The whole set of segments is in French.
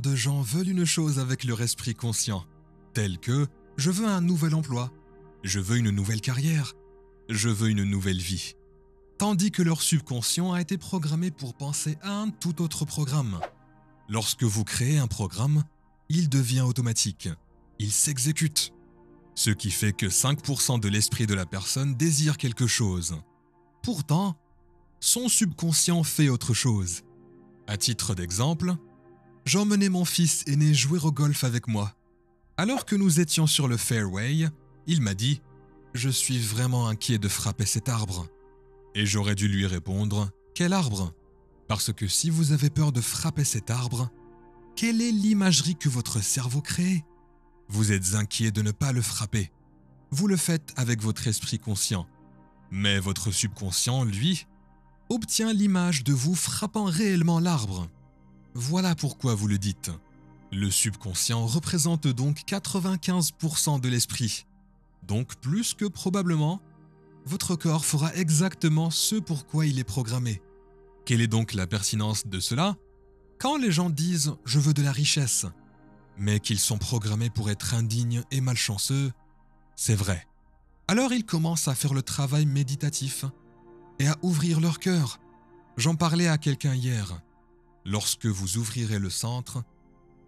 de gens veulent une chose avec leur esprit conscient, telle que « je veux un nouvel emploi »,« je veux une nouvelle carrière »,« je veux une nouvelle vie », tandis que leur subconscient a été programmé pour penser à un tout autre programme. Lorsque vous créez un programme, il devient automatique, il s'exécute, ce qui fait que 5% de l'esprit de la personne désire quelque chose. Pourtant, son subconscient fait autre chose. À titre d'exemple, j'emmenais mon fils aîné jouer au golf avec moi. Alors que nous étions sur le fairway, il m'a dit « Je suis vraiment inquiet de frapper cet arbre ». Et j'aurais dû lui répondre « Quel arbre ?» Parce que si vous avez peur de frapper cet arbre, quelle est l'imagerie que votre cerveau crée ? Vous êtes inquiet de ne pas le frapper. Vous le faites avec votre esprit conscient. Mais votre subconscient, lui, obtient l'image de vous frappant réellement l'arbre. Voilà pourquoi vous le dites. Le subconscient représente donc 95% de l'esprit. Donc plus que probablement, votre corps fera exactement ce pour quoi il est programmé. Quelle est donc la pertinence de cela ? Quand les gens disent « je veux de la richesse », mais qu'ils sont programmés pour être indignes et malchanceux, c'est vrai. Alors ils commencent à faire le travail méditatif et à ouvrir leur cœur. J'en parlais à quelqu'un hier. Lorsque vous ouvrirez le centre,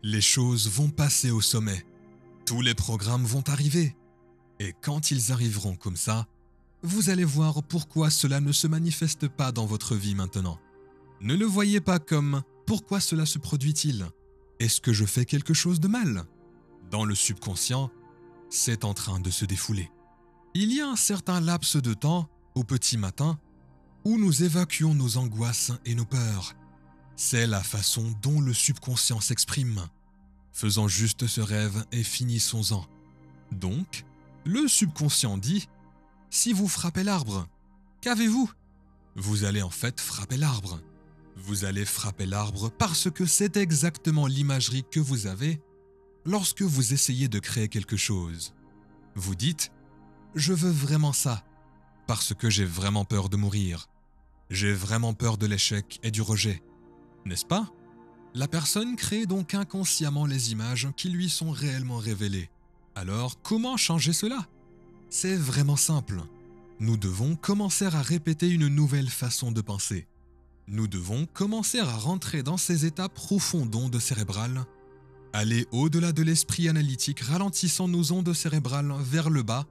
les choses vont passer au sommet. Tous les programmes vont arriver. Et quand ils arriveront comme ça, vous allez voir pourquoi cela ne se manifeste pas dans votre vie maintenant. Ne le voyez pas comme « pourquoi cela se produit-il ? Est-ce que je fais quelque chose de mal ?» Dans le subconscient, c'est en train de se défouler. Il y a un certain laps de temps, au petit matin, où nous évacuons nos angoisses et nos peurs. C'est la façon dont le subconscient s'exprime. Faisons juste ce rêve et finissons-en. Donc, le subconscient dit « Si vous frappez l'arbre, qu'avez-vous » Vous allez en fait frapper l'arbre. Vous allez frapper l'arbre parce que c'est exactement l'imagerie que vous avez lorsque vous essayez de créer quelque chose. Vous dites « Je veux vraiment ça parce que j'ai vraiment peur de mourir. J'ai vraiment peur de l'échec et du rejet. » N'est-ce pas ? La personne crée donc inconsciemment les images qui lui sont réellement révélées. Alors, comment changer cela ? C'est vraiment simple. Nous devons commencer à répéter une nouvelle façon de penser. Nous devons commencer à rentrer dans ces états profonds d'ondes cérébrales, aller au-delà de l'esprit analytique ralentissant nos ondes cérébrales vers le bas,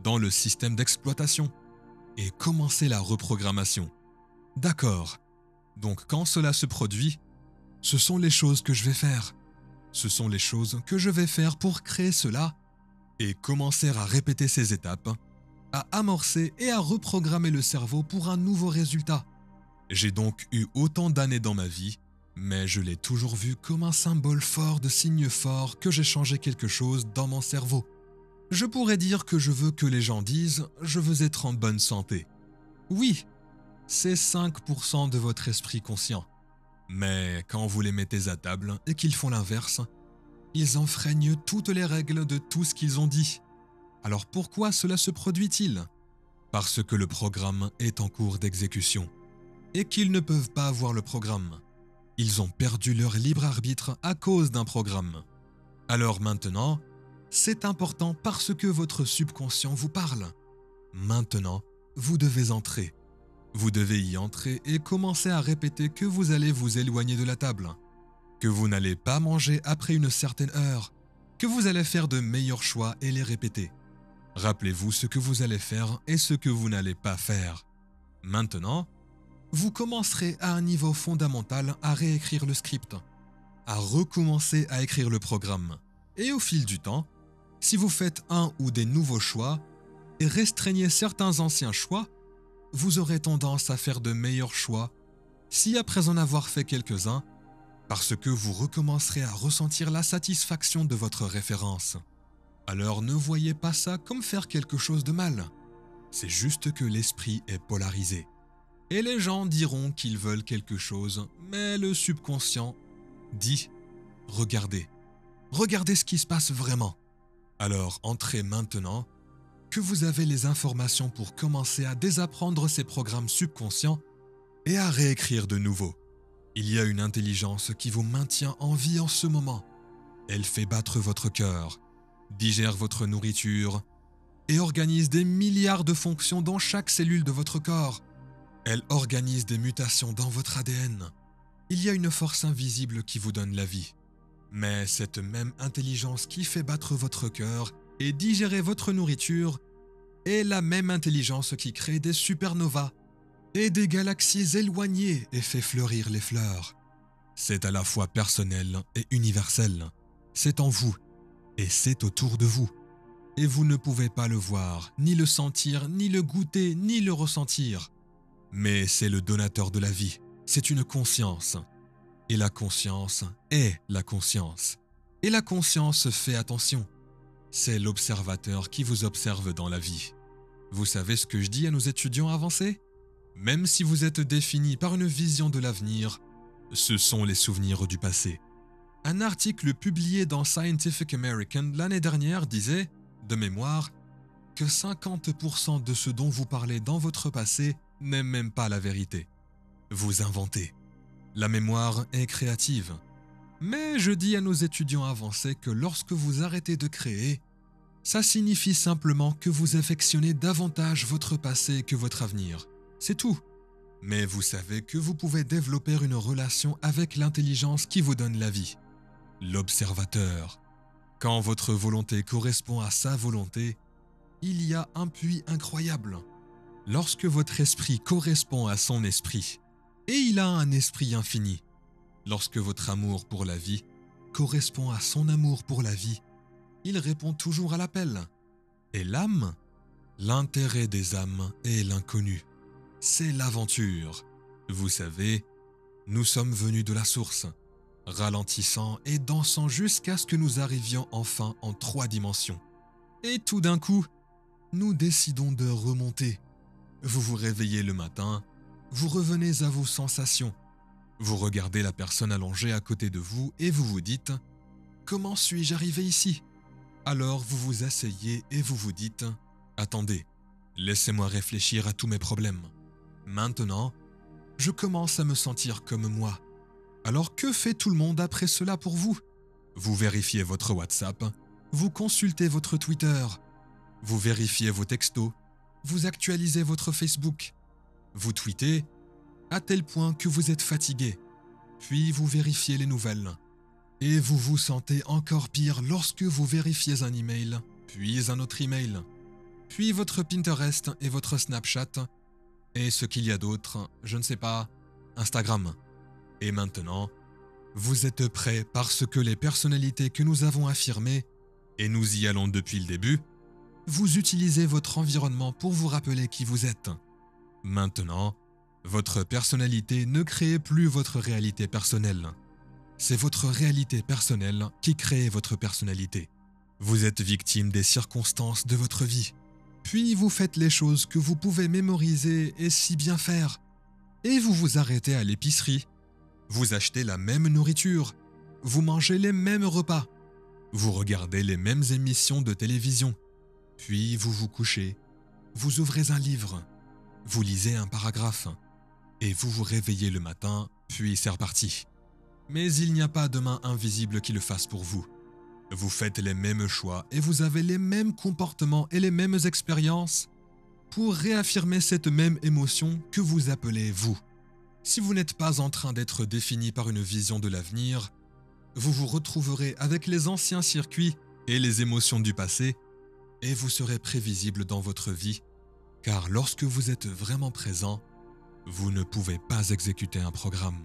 dans le système d'exploitation, et commencer la reprogrammation. D'accord. Donc quand cela se produit, ce sont les choses que je vais faire. Ce sont les choses que je vais faire pour créer cela et commencer à répéter ces étapes, à amorcer et à reprogrammer le cerveau pour un nouveau résultat. J'ai donc eu autant d'années dans ma vie, mais je l'ai toujours vu comme un symbole fort de signe fort que j'ai changé quelque chose dans mon cerveau. Je pourrais dire que je veux que les gens disent « je veux être en bonne santé ». Oui, c'est 5% de votre esprit conscient. Mais quand vous les mettez à table et qu'ils font l'inverse, ils enfreignent toutes les règles de tout ce qu'ils ont dit. Alors pourquoi cela se produit-il ? Parce que le programme est en cours d'exécution et qu'ils ne peuvent pas avoir le programme. Ils ont perdu leur libre arbitre à cause d'un programme. Alors maintenant, c'est important parce que votre subconscient vous parle. Maintenant, vous devez entrer. Vous devez y entrer et commencer à répéter que vous allez vous éloigner de la table, que vous n'allez pas manger après une certaine heure, que vous allez faire de meilleurs choix et les répéter. Rappelez-vous ce que vous allez faire et ce que vous n'allez pas faire. Maintenant, vous commencerez à un niveau fondamental à réécrire le script, à recommencer à écrire le programme. Et au fil du temps, si vous faites un ou des nouveaux choix et restreignez certains anciens choix, vous aurez tendance à faire de meilleurs choix si après en avoir fait quelques-uns, parce que vous recommencerez à ressentir la satisfaction de votre référence. Alors ne voyez pas ça comme faire quelque chose de mal. C'est juste que l'esprit est polarisé. Et les gens diront qu'ils veulent quelque chose, mais le subconscient dit « Regardez, regardez ce qui se passe vraiment ». Alors entrez maintenant que vous avez les informations pour commencer à désapprendre ces programmes subconscients et à réécrire de nouveau. Il y a une intelligence qui vous maintient en vie en ce moment. Elle fait battre votre cœur, digère votre nourriture et organise des milliards de fonctions dans chaque cellule de votre corps. Elle organise des mutations dans votre ADN. Il y a une force invisible qui vous donne la vie. Mais cette même intelligence qui fait battre votre cœur et digérer votre nourriture est la même intelligence qui crée des supernovas et des galaxies éloignées et fait fleurir les fleurs. C'est à la fois personnel et universel. C'est en vous et c'est autour de vous. Et vous ne pouvez pas le voir, ni le sentir, ni le goûter, ni le ressentir. Mais c'est le donateur de la vie. C'est une conscience. Et la conscience est la conscience. Et la conscience fait attention. C'est l'observateur qui vous observe dans la vie. Vous savez ce que je dis à nos étudiants avancés ? Même si vous êtes définis par une vision de l'avenir, ce sont les souvenirs du passé. Un article publié dans Scientific American l'année dernière disait, de mémoire, que 50% de ce dont vous parlez dans votre passé n'est même pas la vérité. Vous inventez. La mémoire est créative. Mais je dis à nos étudiants avancés que lorsque vous arrêtez de créer, ça signifie simplement que vous affectionnez davantage votre passé que votre avenir. C'est tout. Mais vous savez que vous pouvez développer une relation avec l'intelligence qui vous donne la vie. L'observateur. Quand votre volonté correspond à sa volonté, il y a un puits incroyable. Lorsque votre esprit correspond à son esprit, et il a un esprit infini. Lorsque votre amour pour la vie correspond à son amour pour la vie, il répond toujours à l'appel. Et l'âme, l'intérêt des âmes est l'inconnu. C'est l'aventure. Vous savez, nous sommes venus de la source, ralentissant et dansant jusqu'à ce que nous arrivions enfin en 3 dimensions. Et tout d'un coup, nous décidons de remonter. Vous vous réveillez le matin, vous revenez à vos sensations. Vous regardez la personne allongée à côté de vous et vous vous dites « Comment suis-je arrivé ici ?» Alors vous vous asseyez et vous vous dites « Attendez, laissez-moi réfléchir à tous mes problèmes. Maintenant, je commence à me sentir comme moi. Alors que fait tout le monde après cela pour vous ? Vous vérifiez votre WhatsApp, vous consultez votre Twitter, vous vérifiez vos textos, vous actualisez votre Facebook, vous tweetez à tel point que vous êtes fatigué, puis vous vérifiez les nouvelles. Et vous vous sentez encore pire lorsque vous vérifiez un email, puis un autre email, puis votre Pinterest et votre Snapchat, et ce qu'il y a d'autre, je ne sais pas, Instagram. Et maintenant, vous êtes prêts parce que les personnalités que nous avons affirmées, et nous y allons depuis le début, vous utilisez votre environnement pour vous rappeler qui vous êtes. Maintenant, votre personnalité ne crée plus votre réalité personnelle. C'est votre réalité personnelle qui crée votre personnalité. Vous êtes victime des circonstances de votre vie. Puis vous faites les choses que vous pouvez mémoriser et si bien faire. Et vous vous arrêtez à l'épicerie. Vous achetez la même nourriture. Vous mangez les mêmes repas. Vous regardez les mêmes émissions de télévision. Puis vous vous couchez. Vous ouvrez un livre. Vous lisez un paragraphe. Et vous vous réveillez le matin, puis c'est reparti. Mais il n'y a pas de main invisible qui le fasse pour vous. Vous faites les mêmes choix et vous avez les mêmes comportements et les mêmes expériences pour réaffirmer cette même émotion que vous appelez vous. Si vous n'êtes pas en train d'être défini par une vision de l'avenir, vous vous retrouverez avec les anciens circuits et les émotions du passé et vous serez prévisible dans votre vie, car lorsque vous êtes vraiment présent, vous ne pouvez pas exécuter un programme.